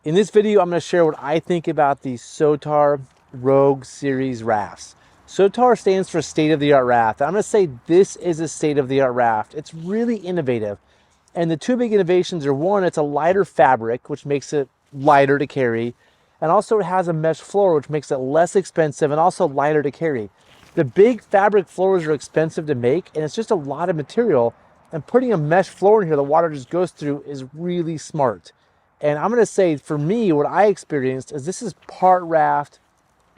In this video, I'm going to share what I think about the SOTAR Rogue Series rafts. SOTAR stands for State of the Art Raft. I'm going to say this is a state of the art raft. It's really innovative. And the two big innovations are, one, it's a lighter fabric, which makes it lighter to carry. And also it has a mesh floor, which makes it less expensive and also lighter to carry. The big fabric floors are expensive to make, and it's just a lot of material. And putting a mesh floor in here the water just goes through is really smart. And I'm going to say, for me, what I experienced is this is part raft,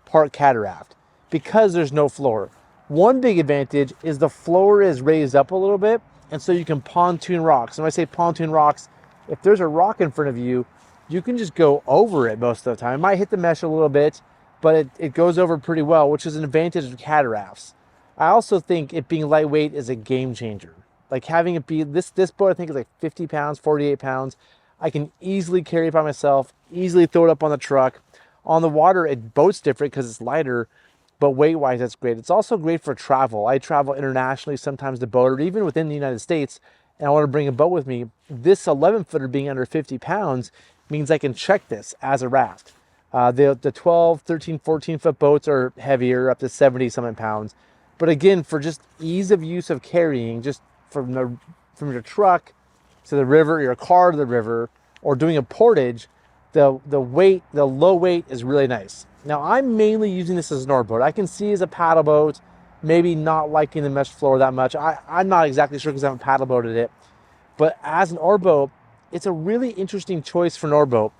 part cataract, because there's no floor. One big advantage is the floor is raised up a little bit, and so you can pontoon rocks. And when I say pontoon rocks, if there's a rock in front of you, you can just go over it most of the time. It might hit the mesh a little bit, but it goes over pretty well, which is an advantage of cataracts. I also think it being lightweight is a game changer. Like having it be, this boat I think is like 50 pounds, 48 pounds. I can easily carry it by myself, easily throw it up on the truck. On the water, it boats different because it's lighter, but weight-wise, that's great. It's also great for travel. I travel internationally sometimes to boat, or even within the United States, and I want to bring a boat with me. This 11-footer being under 50 pounds means I can check this as a raft. The 12, 13, 14-foot boats are heavier, up to 70-something pounds. But again, for just ease of use of carrying, just from your truck to the river, your car to the river, or doing a portage, the low weight is really nice. Now, I'm mainly using this as an oar boat. I can see as a paddle boat, maybe not liking the mesh floor that much. I'm not exactly sure because I haven't paddle boated it. But as an oar boat, it's a really interesting choice for an oar boat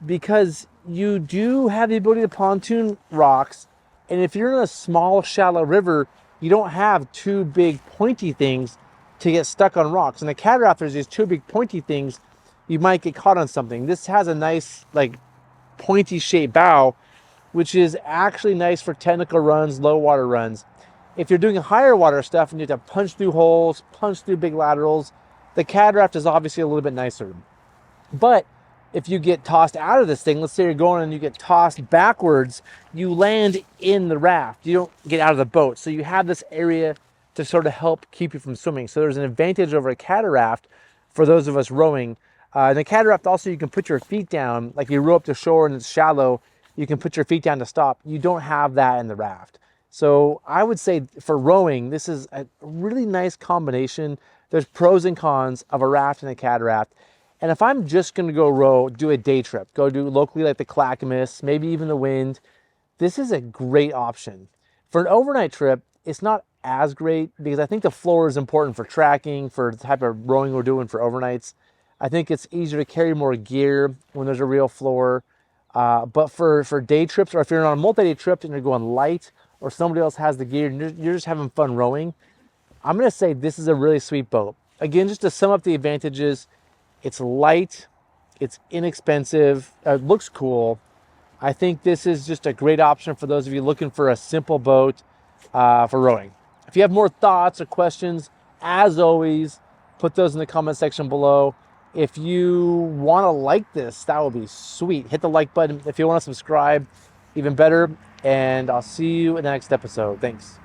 because you do have the ability to pontoon rocks. And if you're in a small, shallow river, you don't have two big pointy things to get stuck on rocks. In the cataract, there's these two big pointy things. You might get caught on something. This has a nice, like, pointy shaped bow, which is actually nice for technical runs, low water runs. If you're doing higher water stuff and you have to punch through holes, punch through big laterals, the cataract is obviously a little bit nicer. But if you get tossed out of this thing, let's say you're going and you get tossed backwards, you land in the raft. You don't get out of the boat. So you have this area to sort of help keep you from swimming. So there's an advantage over a cataract for those of us rowing. In the cataract also, you can put your feet down. Like you row up to shore and it's shallow, you can put your feet down to stop. You don't have that in the raft. So I would say for rowing, this is a really nice combination. There's pros and cons of a raft and a cataract. And if I'm just going to go row, do a day trip, go do locally like the Clackamas, maybe even the Wind, this is a great option. For an overnight trip, it's not as great because I think the floor is important for tracking, for the type of rowing we're doing for overnights. I think it's easier to carry more gear when there's a real floor. But for day trips, or if you're on a multi-day trip and you're going light, or somebody else has the gear and you're just having fun rowing, I'm going to say this is a really sweet boat. Again, just to sum up the advantages, it's light, it's inexpensive, it looks cool. I think this is just a great option for those of you looking for a simple boat for rowing. If you have more thoughts or questions, as always, put those in the comment section below. If you want to like this, that would be sweet. Hit the like button. If you want to subscribe, even better. And I'll see you in the next episode. Thanks.